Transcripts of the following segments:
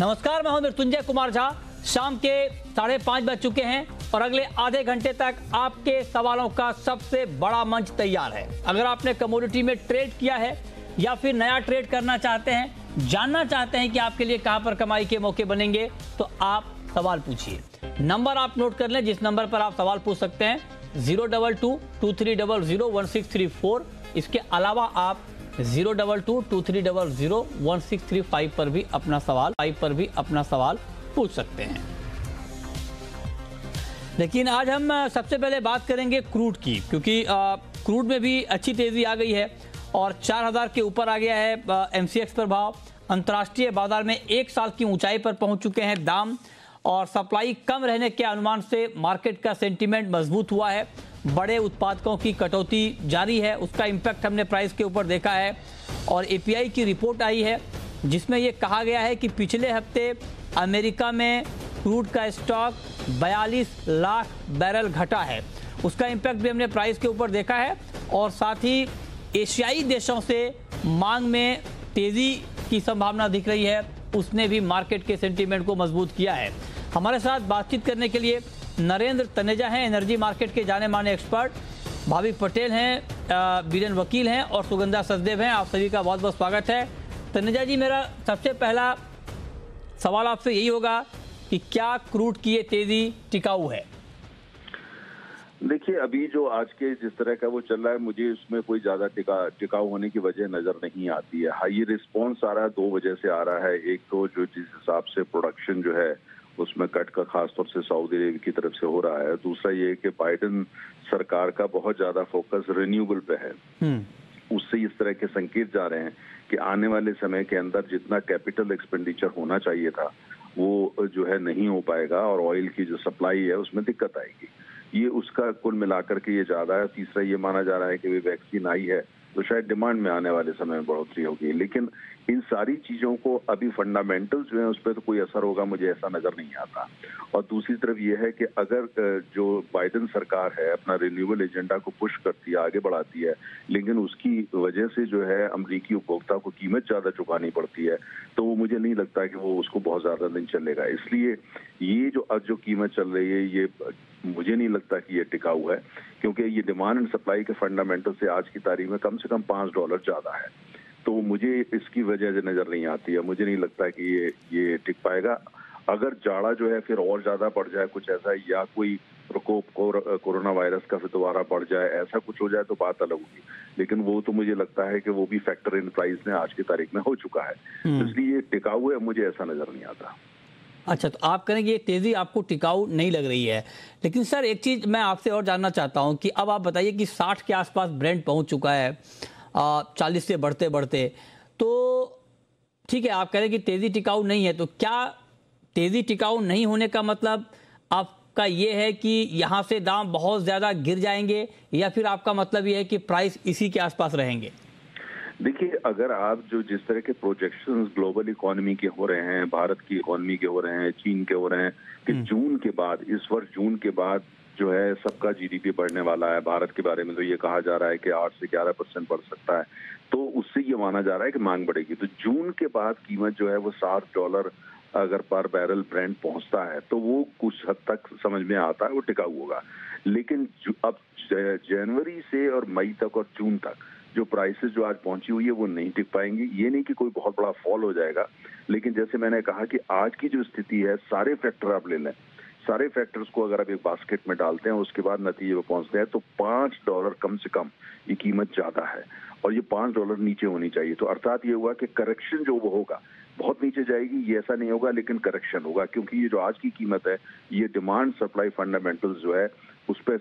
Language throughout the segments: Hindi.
नमस्कार, मैं हूं मृत्युंजय कुमार झा। शाम के 5:30 बज चुके हैं और अगले आधे घंटे तक आपके सवालों का सबसे बड़ा मंच तैयार है। अगर आपने कमोडिटी में ट्रेड किया है या फिर नया ट्रेड करना चाहते हैं, जानना चाहते हैं कि आपके लिए कहां पर कमाई के मौके बनेंगे, तो आप सवाल पूछिए। नंबर आप नोट कर लें जिस नंबर पर आप सवाल पूछ सकते हैं, 02223001634। इसके अलावा आप 02223001635 पर भी अपना सवाल पूछ सकते हैं। लेकिन आज हम सबसे पहले बात करेंगे क्रूड की, क्योंकि क्रूड में भी अच्छी तेजी आ गई है और 4000 के ऊपर आ गया है MCX पर भाव। अंतर्राष्ट्रीय बाजार में एक साल की ऊंचाई पर पहुंच चुके हैं दाम और सप्लाई कम रहने के अनुमान से मार्केट का सेंटीमेंट मजबूत हुआ है। बड़े उत्पादकों की कटौती जारी है, उसका इम्पैक्ट हमने प्राइस के ऊपर देखा है। और API की रिपोर्ट आई है जिसमें यह कहा गया है कि पिछले हफ्ते अमेरिका में क्रूड का स्टॉक 42 लाख बैरल घटा है, उसका इम्पैक्ट भी हमने प्राइस के ऊपर देखा है। और साथ ही एशियाई देशों से मांग में तेजी की संभावना दिख रही है, उसने भी मार्केट के सेंटीमेंट को मजबूत किया है। हमारे साथ बातचीत करने के लिए नरेंद्र तनेजा हैं, एनर्जी मार्केट के जाने माने एक्सपर्ट, भाविक पटेल हैं, बीरेन वकील हैं और सुगंधा सचदेव हैं। आप सभी का बहुत बहुत स्वागत है। तनेजा जी, मेरा सबसे पहला सवाल आपसे यही होगा कि क्या क्रूड की ये तेजी टिकाऊ है? देखिए, अभी जो आज के जिस तरह का वो चल रहा है, मुझे उसमें कोई ज्यादा टिकाऊ होने की वजह नजर नहीं आती है। हाई रिस्पॉन्स आ रहा है, 2 वजह से आ रहा है। एक तो जो जिस हिसाब से प्रोडक्शन जो है उसमें कट का खासतौर से सऊदी अरेबिया की तरफ से हो रहा है। दूसरा ये कि बाइडेन सरकार का बहुत ज्यादा फोकस रिन्यूएबल पे है। उससे इस तरह के संकेत जा रहे हैं कि आने वाले समय के अंदर जितना कैपिटल एक्सपेंडिचर होना चाहिए था वो जो है नहीं हो पाएगा और ऑयल की जो सप्लाई है उसमें दिक्कत आएगी। ये उसका कुल मिलाकर के ये ज्यादा है। तीसरा ये माना जा रहा है कि वैक्सीन आई है तो शायद डिमांड में आने वाले समय में बढ़ोतरी होगी। लेकिन इन सारी चीजों को अभी फंडामेंटल्स जो है उस पर तो कोई असर होगा मुझे ऐसा नजर नहीं आता। और दूसरी तरफ ये है कि अगर जो बाइडेन सरकार है अपना रिन्यूएबल एजेंडा को पुश करती है, आगे बढ़ाती है, लेकिन उसकी वजह से जो है अमेरिकी उपभोक्ता को कीमत ज्यादा चुकानी पड़ती है, तो वो मुझे नहीं लगता कि वो उसको बहुत ज्यादा दिन चलेगा। इसलिए ये जो कीमत चल रही है ये मुझे नहीं लगता कि ये टिकाऊ है, क्योंकि ये डिमांड एंड सप्लाई के फंडामेंटल से आज की तारीख में कम से कम $5 ज्यादा है। तो मुझे इसकी वजह से नजर नहीं आती है। मुझे नहीं लगता कि ये टिक पाएगा। अगर जाड़ा जो है फिर और ज्यादा बढ़ जाए कुछ ऐसा, या कोई प्रकोप कोरोना वायरस का फिर दोबारा बढ़ जाए, ऐसा कुछ हो जाए तो बात अलग होगी। लेकिन वो तो मुझे लगता है कि वो भी फैक्टर इन प्राइस में आज की तारीख में हो चुका है। इसलिए ये टिकाऊ है, मुझे ऐसा नजर नहीं आता। अच्छा, तो आप कहेंगे ये तेजी आपको टिकाऊ नहीं लग रही है। लेकिन सर, एक चीज मैं आपसे और जानना चाहता हूं कि अब आप बताइए कि 60 के आसपास ब्रेंट पहुंच चुका है, 40 से बढ़ते बढ़ते, तो ठीक है, आप कह रहे हैं कि तेजी टिकाऊ नहीं है, तो क्या तेजी टिकाऊ नहीं होने का मतलब आपका ये है कि यहां से दाम बहुत ज्यादा गिर जाएंगे, या फिर आपका मतलब ये है कि प्राइस इसी के आसपास रहेंगे? देखिए, अगर आप जो जिस तरह के प्रोजेक्शंस ग्लोबल इकोनॉमी के हो रहे हैं, भारत की इकोनॉमी के हो रहे हैं, चीन के हो रहे हैं कि जून के बाद, इस वर्ष जून के बाद जो है सबका GDP बढ़ने वाला है। भारत के बारे में तो ये कहा जा रहा है कि 8 से 11% बढ़ सकता है, तो उससे ये माना जा रहा है कि मांग बढ़ेगी। तो जून के बाद कीमत जो है वो $60 अगर पर बैरल ब्रेंट पहुंचता है तो वो कुछ हद तक समझ में आता है, वो टिकाऊ होगा। लेकिन अब जनवरी से और मई तक और जून तक जो प्राइसेस जो आज पहुंची हुई है वो नहीं टिक पाएंगी। ये नहीं कि कोई बहुत बड़ा फॉल हो जाएगा, लेकिन जैसे मैंने कहा कि आज की जो स्थिति है, सारे फैक्टर आप ले लें, सारे फैक्टर्स को अगर आप एक बास्केट में डालते हैं, उसके बाद नतीजे पे पहुंचते हैं, तो $5 कम से कम ये कीमत ज्यादा है और ये $5 नीचे होनी चाहिए। तो अर्थात ये हुआ कि करेक्शन जो वो होगा बहुत नीचे जाएगी, ये ऐसा नहीं होगा, लेकिन करेक्शन होगा, क्योंकि ये जो आज की कीमत है ये डिमांड सप्लाई फंडामेंटल्स जो है उस पर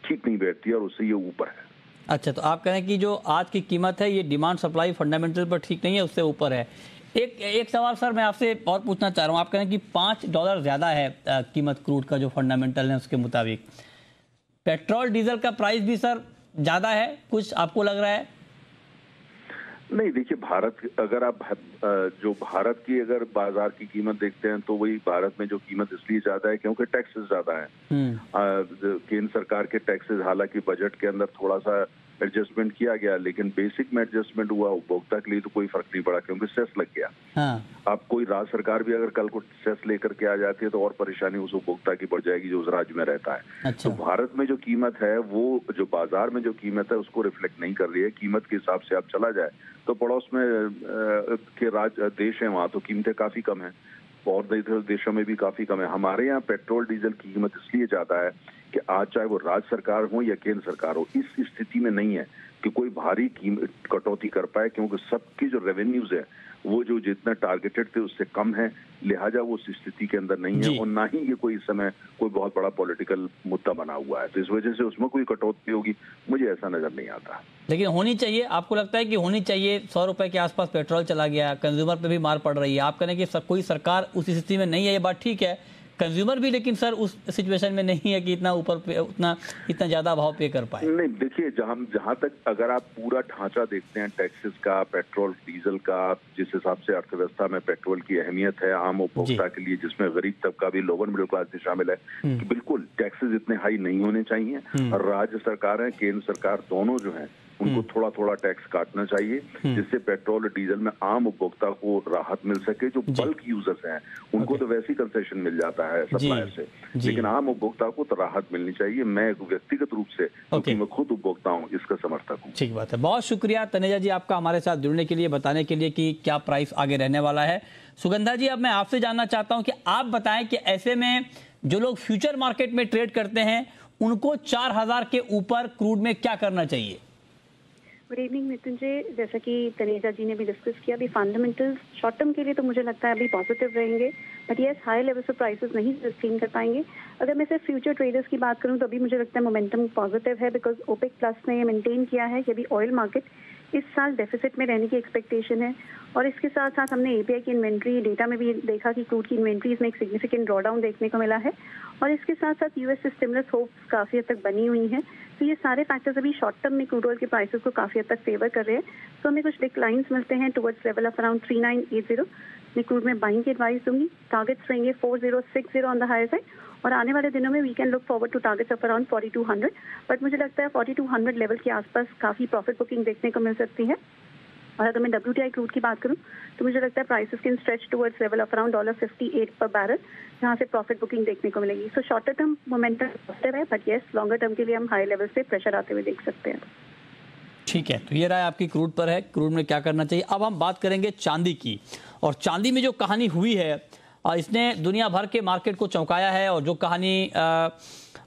ठीक नहीं बैठती है और उससे ये ऊपर है। अच्छा, तो आप कह रहे हैं कि जो आज की कीमत है ये डिमांड सप्लाई फंडामेंटल पर ठीक नहीं है, उससे ऊपर है। एक सवाल सर मैं आपसे और पूछना चाह रहा हूँ। आप कह रहे हैं कि $5 ज्यादा है कीमत क्रूड का, जो फंडामेंटल है उसके मुताबिक। पेट्रोल डीजल का प्राइस भी सर ज्यादा है, कुछ आपको लग रहा है? नहीं, देखिए, भारत अगर आप जो भारत की अगर बाजार की कीमत देखते हैं तो वही भारत में जो कीमत इसलिए ज्यादा है क्योंकि टैक्सेस ज्यादा है। केंद्र सरकार के टैक्सेस, हालांकि बजट के अंदर थोड़ा सा एडजस्टमेंट किया गया, लेकिन बेसिक में एडजस्टमेंट हुआ, उपभोक्ता के लिए तो कोई फर्क नहीं पड़ा क्योंकि सेस लग गया। आप कोई राज्य सरकार भी अगर कल को सेस लेकर के आ जाती है तो और परेशानी उस उपभोक्ता की बढ़ जाएगी जो उस राज्य में रहता है। अच्छा। तो भारत में जो कीमत है वो जो बाजार में जो कीमत है उसको रिफ्लेक्ट नहीं कर रही है। कीमत के हिसाब से आप चला जाए तो पड़ोस में के राज्य देश है, वहां तो कीमतें काफी कम है और देशों में भी काफी कम है। हमारे यहाँ पेट्रोल डीजल की कीमत इसलिए ज्यादा है कि आज चाहे वो राज्य सरकार हो या केंद्र सरकार हो, इस स्थिति में नहीं है कि कोई भारी कीमत कटौती कर पाए, क्योंकि सबकी जो रेवेन्यूज है वो जो जितना टारगेटेड थे उससे कम है, लिहाजा वो उस स्थिति के अंदर नहीं है और ना ही ये कोई इस समय कोई बहुत बड़ा पॉलिटिकल मुद्दा बना हुआ है। तो इस वजह से उसमें कोई कटौती होगी मुझे ऐसा नजर नहीं आता। लेकिन होनी चाहिए, आपको लगता है कि होनी चाहिए? 100 रुपए के आसपास पेट्रोल चला गया, कंज्यूमर पे भी मार पड़ रही है। आप कहें कि कोई सरकार उस स्थिति में नहीं है, ये बात ठीक है, कंज्यूमर भी लेकिन सर उस सिचुएशन में नहीं है कि इतना ऊपर पे इतना ज्यादा भाव पे कर पाए। नहीं, देखिए जहां तक अगर आप पूरा ढांचा देखते हैं टैक्सेस का, पेट्रोल डीजल का, जिस हिसाब से अर्थव्यवस्था में पेट्रोल की अहमियत है आम उपभोक्ता के लिए, जिसमें गरीब तबका भी, लोअर मिडिल क्लास भी शामिल है, कि बिल्कुल टैक्सेस इतने हाई नहीं होने चाहिए और राज्य सरकार है, केंद्र सरकार दोनों जो है उनको थोड़ा थोड़ा टैक्स काटना चाहिए, जिससे पेट्रोल और डीजल में आम उपभोक्ता को राहत मिल सके। जो बल्क यूजर्स हैं उनको तो वैसे ही कंसेशन मिल जाता है सप्लायर से, लेकिन आम उपभोक्ता को तो राहत मिलनी चाहिए। मैं व्यक्तिगत रूप से, क्योंकि मैं खुद उपभोक्ता हूँ, इसका समर्थक हूँ। ठीक बात है, बहुत शुक्रिया तनेजा जी आपका हमारे साथ जुड़ने के लिए, बताने के लिए कि क्या प्राइस आगे रहने वाला है। सुगंधा जी, अब मैं आपसे जानना चाहता हूँ कि आप बताएं कि ऐसे में जो लोग फ्यूचर मार्केट में ट्रेड करते हैं उनको 4000 के ऊपर क्रूड में क्या करना चाहिए? गुड इवनिंग नितिन जी, जैसा कि तनेजा जी ने भी डिस्कस किया, अभी फंडामेंटल्स शॉर्ट टर्म के लिए तो मुझे लगता है अभी पॉजिटिव रहेंगे, बट यस हाई लेवल पे प्राइसेस नहीं सस्टेन कर पाएंगे। अगर मैं सिर्फ फ्यूचर ट्रेडर्स की बात करूं तो अभी मुझे लगता है मोमेंटम पॉजिटिव है, बिकॉज ओपेक प्लस ने ये मेंटेन किया है कि अभी ऑयल मार्केट इस साल डेफिसिट में रहने की एक्सपेक्टेशन है। और इसके साथ साथ हमने एपीआई की इन्वेंट्री डेटा में भी देखा कि क्रूड की इन्वेंट्रीज में एक सिग्निफिकेंट ड्रॉडाउन देखने को मिला है और इसके साथ साथ यूएस से स्टिमुलस होप्स काफ़ी हद तक बनी हुई हैं। तो ये सारे फैक्टर्स अभी शॉर्ट टर्म में क्रूड ऑयल के प्राइसेस को काफ़ी हद तक फेवर कर रहे हैं। तो हमें कुछ डिक्लाइंस मिलते हैं टुवर्ड्स लेवल ऑफ अराउंड 3980। मैं क्रूड में बाइंग की एडवाइस दूंगी। टारगेट्स रहेंगे 4060 ऑन द हायर साइड और आने वाले दिनों में we can look forward to targets of around 4200, but मुझे लगता है 4200 लेवल के आसपास काफ़ी प्रॉफिट बुकिंग देखने को मिल सकती है। और अगर मैं WTI क्रूड की बात करूं तो मुझे लगता है prices can stretch towards level of around $58 पर बैरल, जहां से प्रॉफिट बुकिंग देखने को मिलेगी। सो शॉर्टर टर्म मोमेंटम पॉजिटिव है, बट यस लॉन्गर टर्म के लिए हम हाई लेवल से प्रेशर आते हुए देख सकते हैं। ठीक है, तो ये राय आपकी क्रूड पर है, क्रूड में क्या करना चाहिए। अब हम बात करेंगे चांदी की, और चांदी में जो कहानी हुई है इसने दुनिया भर के मार्केट को चौंकाया है। और जो कहानी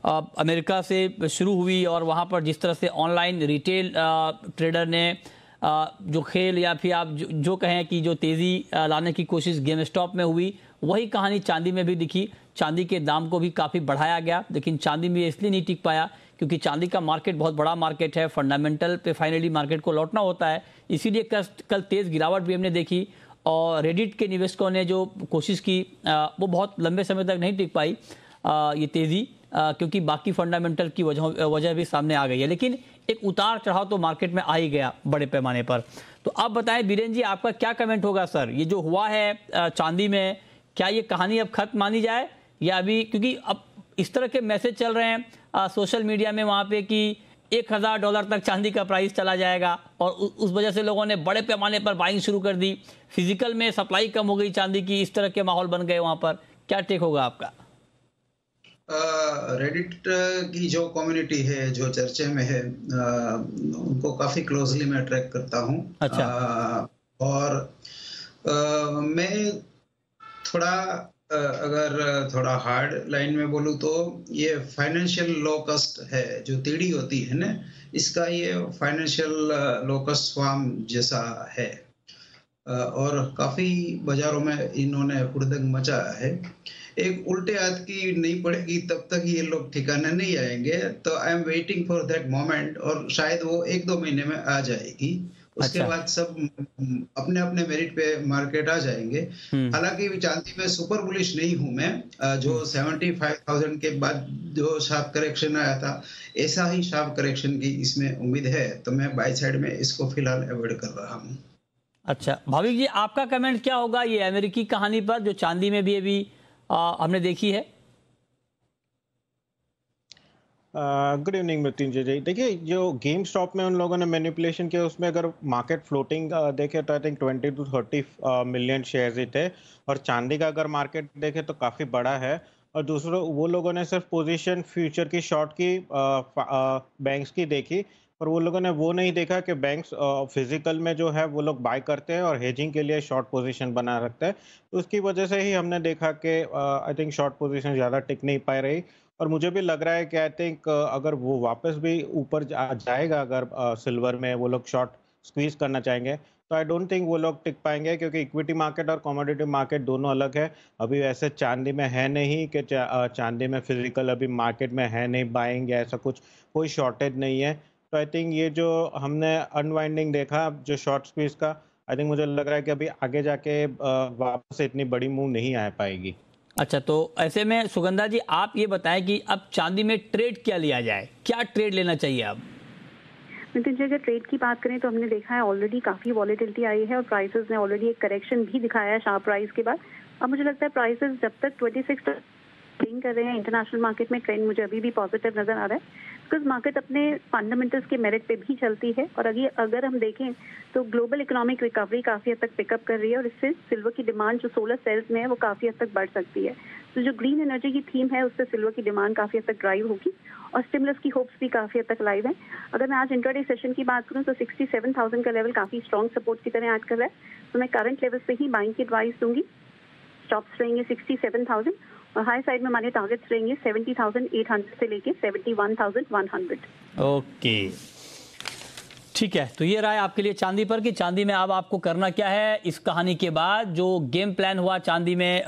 अमेरिका से शुरू हुई और वहाँ पर जिस तरह से ऑनलाइन रिटेल ट्रेडर ने जो खेल या फिर आप जो कहें कि जो तेज़ी लाने की कोशिश गेम स्टॉप में हुई, वही कहानी चांदी में भी दिखी। चांदी के दाम को भी काफ़ी बढ़ाया गया, लेकिन चांदी में इसलिए नहीं टिक पाया क्योंकि चांदी का मार्केट बहुत बड़ा मार्केट है, फंडामेंटल पे फाइनली मार्केट को लौटना होता है। इसीलिए कल तेज़ गिरावट भी हमने देखी और रेडिट के निवेशकों ने जो कोशिश की वो बहुत लंबे समय तक नहीं टिक पाई ये तेज़ी, क्योंकि बाकी फंडामेंटल की वजह भी सामने आ गई है। लेकिन एक उतार चढ़ाव तो मार्केट में आ ही गया बड़े पैमाने पर। तो आप बताएं बीरेन जी, आपका क्या कमेंट होगा सर, ये जो हुआ है चांदी में, क्या ये कहानी अब खत्म मानी जाए या अभी, क्योंकि अब इस तरह के मैसेज चल रहे हैं सोशल मीडिया में वहाँ पे कि $1000 तक चांदी का प्राइस चला जाएगा और उस वजह से लोगों ने बड़े पैमाने पर बाइंग शुरू कर दी। फिजिकल में सप्लाई कम हो गई चांदी की, इस तरह के माहौल बन गए वहाँ पर, क्या टेक होगा आपका? रेडिट की जो कम्युनिटी है जो चर्चे में है उनको काफी क्लोजली मैं ट्रैक करता हूँ। अच्छा। और मैं थोड़ा अगर थोड़ा हार्ड लाइन में बोलूँ तो ये फाइनेंशियल लोकस्ट है, जो तीड़ी होती है ना, इसका ये फाइनेंशियल लोकस्ट स्वार्म जैसा है और काफी बाजारों में इन्होंने हुड़दंग मचाया है। एक उल्टे हाथ की नहीं पड़ेगी तब तक ये लोग ठिकाने नहीं आएंगे, तो I am waiting for that moment और शायद वो 1-2 महीने में आ जाएगी। उसके बाद सब अपने अपने मेरिट पे मार्केट आ जाएंगे। हालांकि चांदी में सुपर बुलिश नहीं हूं मैं, जो 75,000 के बाद जो शार्प करेक्शन आया था ऐसा ही शार्प करेक्शन की इसमें उम्मीद है, तो मैं बाय साइड में इसको फिलहाल अवॉइड कर रहा हूँ। अच्छा भाविक जी, आपका कमेंट क्या होगा ये अमेरिकी कहानी पर जो चांदी में भी अभी हमने देखी है? गुड इवनिंग मृत्युंजय जी। देखिए, जो गेम स्टॉप में उन लोगों ने मैनिपुलेशन किया, उसमें अगर मार्केट फ्लोटिंग देखे तो I think 20 to 30 million shares ही थे। और चांदी का अगर मार्केट देखे तो काफ़ी बड़ा है। और दूसरा, वो लोगों ने सिर्फ पोजीशन फ्यूचर की शॉर्ट की बैंक्स की देखी, पर वो लोगों ने वो नहीं देखा कि बैंक्स फिजिकल में जो है वो लोग बाय करते हैं और हेजिंग के लिए शॉर्ट पोजीशन बना रखते हैं। तो उसकी वजह से ही हमने देखा कि आई थिंक शॉर्ट पोजीशन ज़्यादा टिक नहीं पा रही। और मुझे भी लग रहा है कि आई थिंक अगर वो वापस भी ऊपर जाएगा, अगर सिल्वर में वो लोग शॉर्ट स्क्वीज करना चाहेंगे, तो आई डोंट थिंक वो लोग टिक पाएंगे, क्योंकि इक्विटी मार्केट और कमोडिटी मार्केट दोनों अलग है। अभी वैसे चांदी में है नहीं कि चांदी में फिजिकल अभी मार्केट में है नहीं बाइंग या ऐसा कुछ, कोई शॉर्टेज नहीं है। तो आई थिंक ये जो हमने अनवाइंडिंग देखा जो शॉर्ट स्क्वीज का, आई थिंक मुझे लग रहा है कि अभी आगे जाके वापस से इतनी बड़ी मूव नहीं आ पाएगी। अच्छा, तो ऐसे में सुगंधा जी आप ये बताएं कि अब चांदी में ट्रेड क्या लिया जाए, क्या ट्रेड लेना चाहिए अब? नितिन जी, अगर ट्रेड की बात करें तो हमने देखा है ऑलरेडी काफ़ी वॉलेटिलिटी आई है और प्राइसेस ने ऑलरेडी एक करेक्शन भी दिखाया है शार्प प्राइस के बाद। अब मुझे लगता है प्राइसेस जब तक 26 ट्रेडिंग कर रहे हैं इंटरनेशनल मार्केट में, ट्रेंड मुझे अभी भी पॉजिटिव नजर आ रहा है, बिकॉज मार्केट अपने फंडामेंटल्स के मेरिट पे भी चलती है। और अगर हम देखें तो ग्लोबल इकोनॉमिक रिकवरी काफ़ी हद तक पिकअप कर रही है और इससे सिल्वर की डिमांड जो सोलर सेल्स में है वो काफ़ी हद तक बढ़ सकती है। तो जो ग्रीन एनर्जी की थीम है उससे सिल्वर की डिमांड काफ़ी हद तक ड्राइव होगी और स्टिमुलस की होप्स भी काफ़ी हद तक लाइव है। अगर मैं आज इंट्राडे सेशन की बात करूं तो 67,000 का लेवल काफ़ी स्ट्रॉन्ग सपोर्ट की तरह ऐड कर रहा है, तो मैं करंट लेवल से ही बाइंग की एडवाइस दूंगी। स्टॉप्स रहेंगे 67,000 और हाई साइड में हमारे टारगेट्स रहेंगे 70,800 से लेके 71,100। ओके, ठीक है। तो ये रहा है आपके लिए चांदी पर कि चांदी में अब आपको करना क्या है इस कहानी के बाद। जो गेम प्लान हुआ चांदी में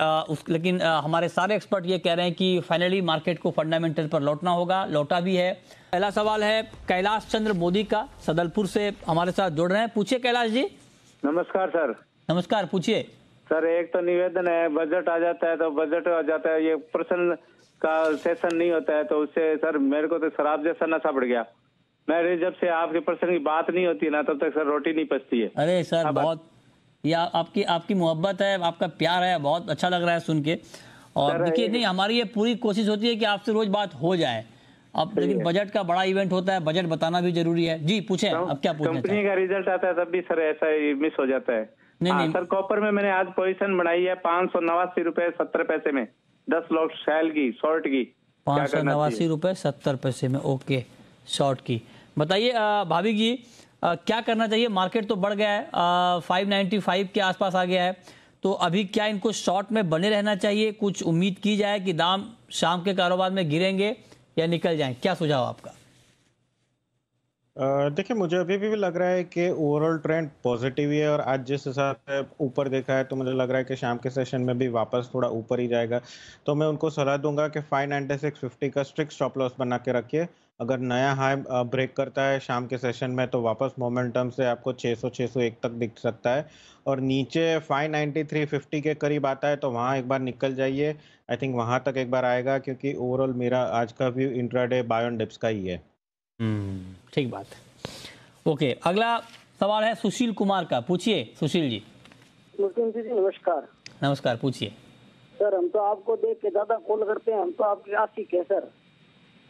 लेकिन हमारे सारे एक्सपर्ट ये कह रहे हैं कि फाइनली मार्केट को फंडामेंटल पर लौटना होगा, लौटा भी है। पहला सवाल है कैलाश चंद्र मोदी का, सदलपुर से हमारे साथ जुड़ रहे हैं। पूछिए कैलाश जी। नमस्कार सर। नमस्कार, पूछिए सर। एक तो निवेदन है, बजट आ जाता है तो बजट आ जाता है, ये पर्सन का सेशन नहीं होता है तो उससे सर मेरे को तो शराब जैसा नशा बढ़ गया। मैं जब से आपके पर्सन की बात नहीं होती ना तब तक सर रोटी नहीं पचती है। अरे सर बहुत, ये आपकी मोहब्बत है, आपका प्यार है, बहुत अच्छा लग रहा है सुन के। और देखिए, नहीं हमारी ये पूरी कोशिश होती है कि आपसे रोज बात हो जाए। अब लेकिन बजट का बड़ा इवेंट होता है, बजट बताना भी जरूरी है। जी पूछे, अब क्या पूछना है? कंपनी का रिजल्ट आता है तब भी सर ऐसा मिस हो जाता है। नहीं सर, कॉपर में मैंने आज पोजीशन बनाई है 589 रुपए 70 पैसे में, 10 लॉट सेल की, शॉर्ट की। 589 रुपए 70 पैसे में, ओके, शॉर्ट की। बताइए भाभी जी, क्या करना चाहिए? मार्केट तो बढ़ गया है, 595 के आसपास आ गया है, तो अभी क्या इनको शॉर्ट में बने रहना चाहिए? कुछ उम्मीद की जाए कि दाम शाम के कारोबार में गिरेंगे या निकल जाएं? क्या सुझाव आपका? देखिए, मुझे अभी भी लग रहा है कि ओवरऑल ट्रेंड पॉजिटिव ही है और आज जिस हिसाब से ऊपर देखा है तो मुझे लग रहा है कि शाम के सेशन में भी वापस थोड़ा ऊपर ही जाएगा। तो मैं उनको सलाह दूंगा कि 596.50 का स्ट्रिक्ट स्टॉप लॉस बना के रखिए। अगर नया हाई ब्रेक करता है शाम के सेशन में तो वापस मोमेंटम से आपको 600-601 तक दिख सकता है और नीचे 593.50 के करीब आता है तो वहाँ एक बार निकल जाइए। आई थिंक वहाँ तक एक बार आएगा, क्योंकि ओवरऑल मेरा आज का view intraday buy on dips का ही है। ठीक बात है। ओके, अगला सवाल है सुशील कुमार का। पूछिए सुशील जी। जी नमस्कार। नमस्कार, पूछिए। सर हम तो आपको देख के ज्यादा कॉल करते हैं, हम तो आपके आशिक है सर।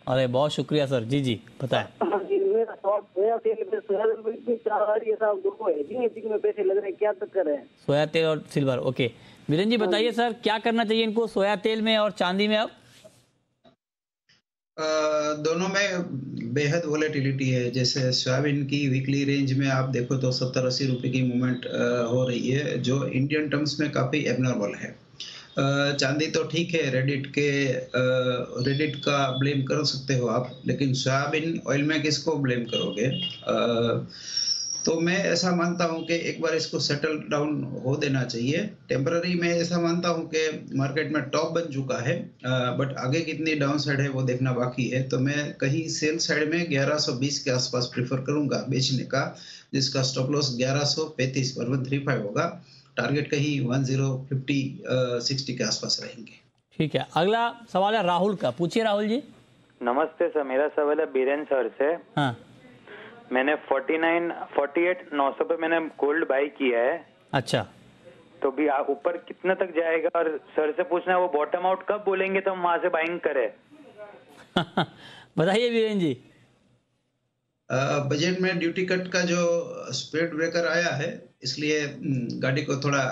अरे बहुत शुक्रिया सर। जी जी बताएं। मेरा सवाल सोया तेल में पैसे लग रहे हैं, क्या चक्कर है? सोया तेल और सिल्वर, ओके। वीरेन जी बताइए सर, क्या करना चाहिए इनको सोया तेल में और चांदी में? अब दोनों में बेहद वॉलेटिलिटी है। जैसे सोयाबीन की वीकली रेंज में आप देखो तो 70-80 रुपए की मूवमेंट हो रही है, जो इंडियन टर्म्स में काफ़ी एबनॉर्मल है। चांदी तो ठीक है, रेडिट का ब्लेम कर सकते हो आप, लेकिन सोयाबीन ऑयल में किसको ब्लेम करोगे? तो मैं ऐसा मानता हूं कि एक बार इसको सेटल डाउन हो देना चाहिए। टेम्पररी में ऐसा मानता हूं कि मार्केट में टॉप बन चुका है, बट आगे कितनी डाउन साइड है वो देखना बाकी है। तो मैं कहीं सेल साइड में 1120 के आसपास प्रीफर करूंगा बेचने का, जिसका स्टॉप लॉस 1135 पर 135 होगा। टारगेट कहीं 1050-60 के आसपास रहेंगे। ठीक है, अगला सवाल है राहुल का। पूछिए राहुल जी। नमस्ते सर, मेरा सवाल है बीरेन सर से। हाँ, मैंने 48,900 पे मैंने गोल्ड बाई किया है। अच्छा, तो भी ऊपर कितने तक जाएगा? और सर से पूछना है वो बॉटम आउट कब बोलेंगे तो हम वहां से बाइंग करें। बताइए वीरेन जी। बजट में ड्यूटी कट का जो स्पीड ब्रेकर आया है, इसलिए गाड़ी को थोड़ा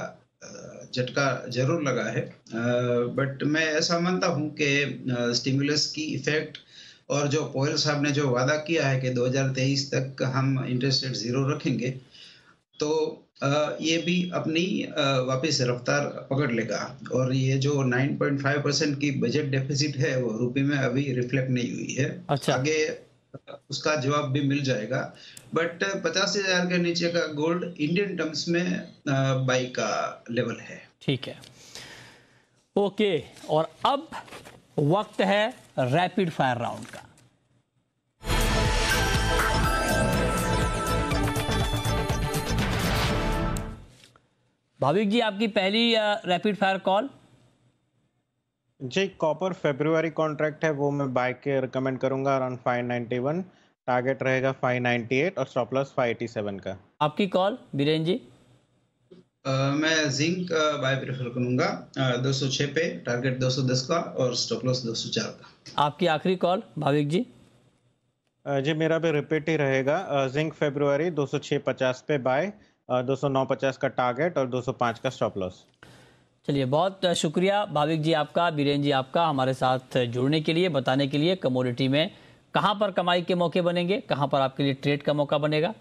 झटका जरूर लगा है। बट मैं ऐसा मानता हूं कि स्टिमुलस की इफेक्ट और जो पॉयल साहब ने जो वादा किया है कि 2023 तक हम इंटरेस्ट रेट जीरो रखेंगे, तो ये भी अपनी वापस रफ्तार पकड़ लेगा। और ये जो 9.5% की बजट डेफिसिट है वो रुपए में अभी रिफ्लेक्ट नहीं हुई है। अच्छा। आगे उसका जवाब भी मिल जाएगा। बट 50,000 के नीचे का गोल्ड इंडियन टर्म्स में बाई का लेवल है। ठीक है, ओके। और अब वक्त है रैपिड फायर राउंड का। भाविक जी, आपकी पहली रैपिड फायर कॉल। जी, कॉपर फरवरी कॉन्ट्रैक्ट है, वो मैं बाय के रिकमेंड करूंगा अराउंड 591, टारगेट रहेगा 598 और स्टॉप लॉस 587 का। आपकी कॉल बीरेन जी। मैं जिंक बाय प्रेफर करूंगा 206 पे, टारगेट 210 का और स्टॉप लॉस 204 का। आपकी आखिरी कॉल भाविक जी। जी, मेरा भी रिपीट ही रहेगा, जिंक फरवरी 206.50 पे बाय, 209.50 का टारगेट और 205 का स्टॉप लॉस। चलिए, बहुत शुक्रिया भाविक जी आपका, बीरेन जी आपका, हमारे साथ जुड़ने के लिए, बताने के लिए कमोडिटी में कहां पर कमाई के मौके बनेंगे, कहां पर आपके लिए ट्रेड का मौका बनेगा।